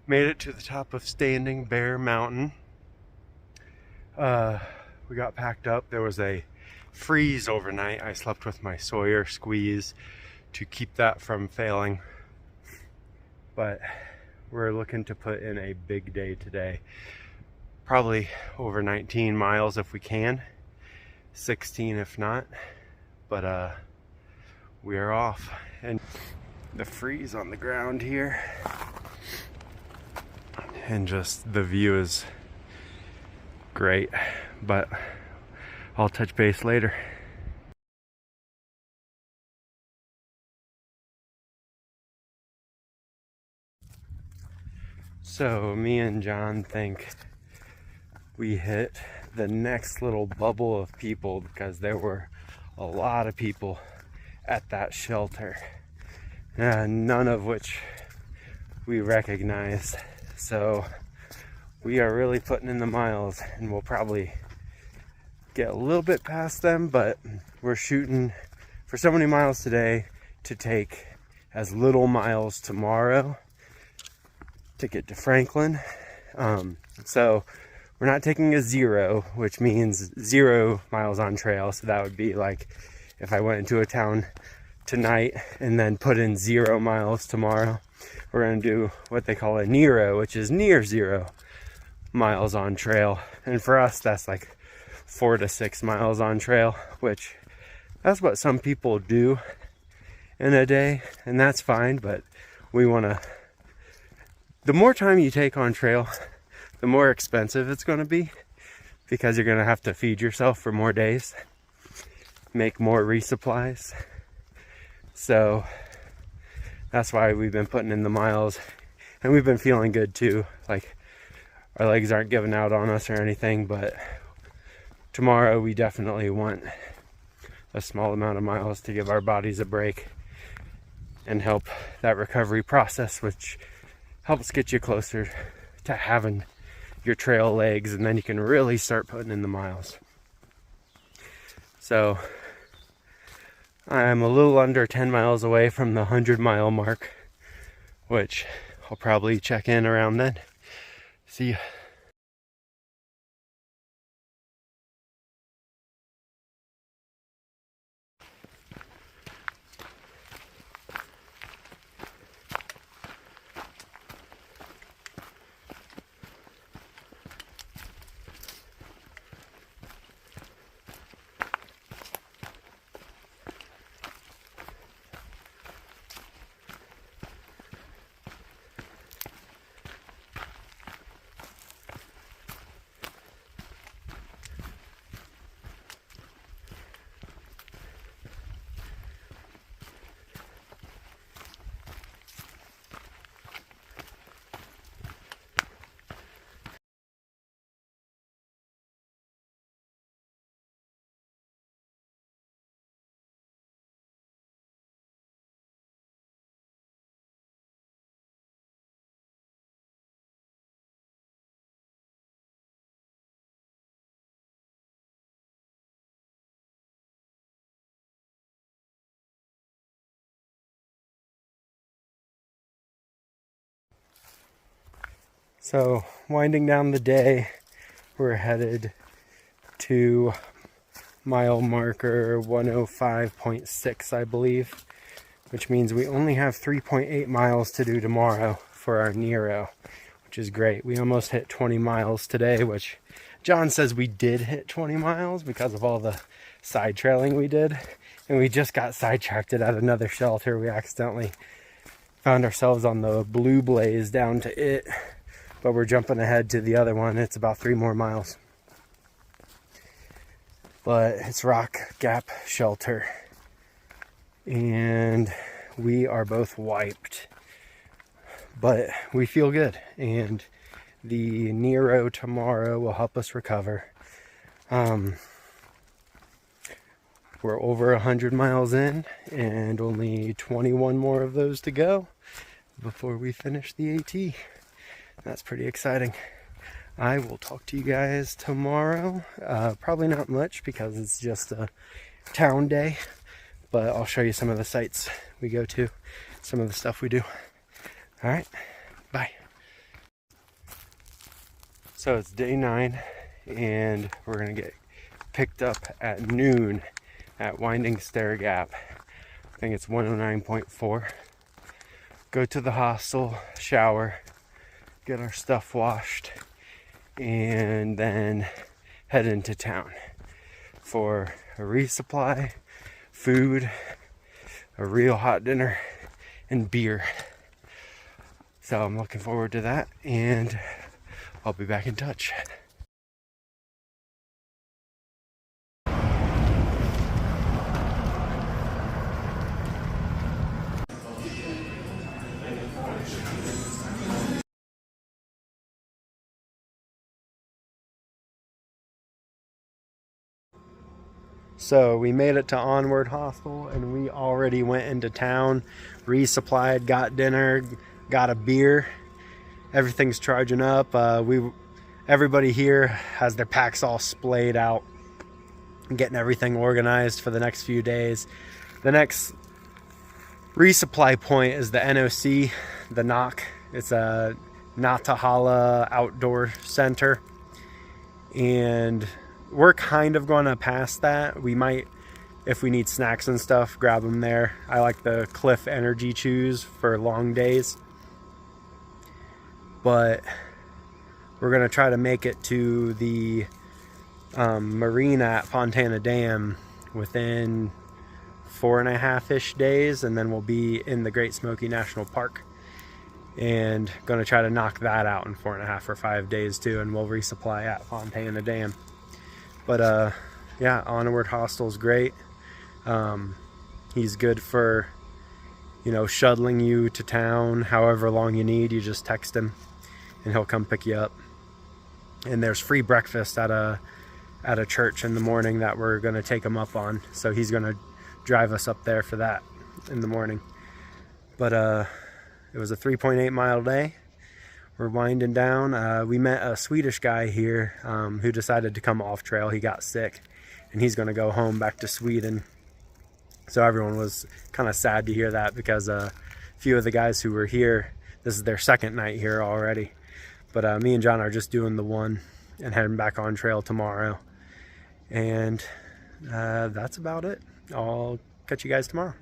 Made it to the top of Standing Bear Mountain. We got packed up. There was a freeze overnight. I slept with my Sawyer squeeze to keep that from failing. But we're looking to put in a big day today. Probably over 19 miles if we can. 16 if not. But we are off. And the freeze on the ground here. And just the view is great. But I'll touch base later. So me and John think we hit the next little bubble of people because there were a lot of people at that shelter, none of which we recognized. So we are really putting in the miles, and we'll probably get a little bit past them, but we're shooting for so many miles today to take as little miles tomorrow to get to Franklin. So we're not taking a 0, which means 0 miles on trail. So that would be like if I went into a town tonight and then put in 0 miles tomorrow. We're going to do what they call a Nero, which is near 0 miles on trail. And for us, that's like 4 to 6 miles on trail, which that's what some people do in a day, and that's fine. But we want to, the more time you take on trail, the more expensive it's going to be, because you're going to have to feed yourself for more days, make more resupplies. So that's why we've been putting in the miles, and we've been feeling good too. Like, our legs aren't giving out on us or anything, but tomorrow we definitely want a small amount of miles to give our bodies a break and help that recovery process, which helps get you closer to having your trail legs, and then you can really start putting in the miles. So I'm a little under 10 miles away from the 100-mile mark, which I'll probably check in around then. See ya. So winding down the day, we're headed to mile marker 105.6, I believe, which means we only have 3.8 miles to do tomorrow for our Nero, which is great. We almost hit 20 miles today, which John says we did hit 20 miles because of all the side trailing we did, and we just got sidetracked at another shelter. We accidentally found ourselves on the Blue Blaze down to it, but we're jumping ahead to the other one. It's about 3 more miles. But it's Rock Gap Shelter, and we are both wiped, but we feel good, and the Nero tomorrow will help us recover. We're over 100 miles in, and only 21 more of those to go before we finish the AT. That's pretty exciting. I will talk to you guys tomorrow. Probably not much because it's just a town day, but I'll show you some of the sites we go to, some of the stuff we do. All right, bye. So it's day 9 and we're gonna get picked up at noon at Winding Stair Gap. I think it's 109.4. Go to the hostel, shower, get our stuff washed, and then head into town for a resupply, food, a real hot dinner, and beer. So I'm looking forward to that, and I'll be back in touch. So we made it to Onward Hostel and we already went into town, resupplied, got dinner, got a beer. Everything's charging up. Everybody here has their packs all splayed out, getting everything organized for the next few days. The next resupply point is the NOC, the NOC. It's a Natahala Outdoor Center, and we're kind of going to pass that. We might, if we need snacks and stuff, grab them there. I like the Cliff Energy Chews for long days. But we're going to try to make it to the marina at Fontana Dam within 4.5-ish days, and then we'll be in the Great Smoky National Park. And going to try to knock that out in 4.5 or 5 days too, and we'll resupply at Fontana Dam. But yeah, Onward Hostel's great. He's good for, you know, shuttling you to town however long you need. You just text him and he'll come pick you up. And there's free breakfast at a church in the morning that we're going to take him up on. So he's going to drive us up there for that in the morning. But it was a 3.8 mile day. We're winding down. We met a Swedish guy here who decided to come off trail. He got sick and he's going to go home back to Sweden. So everyone was kind of sad to hear that, because a few of the guys who were here, this is their second night here already. But me and John are just doing the one and heading back on trail tomorrow. And that's about it. I'll catch you guys tomorrow.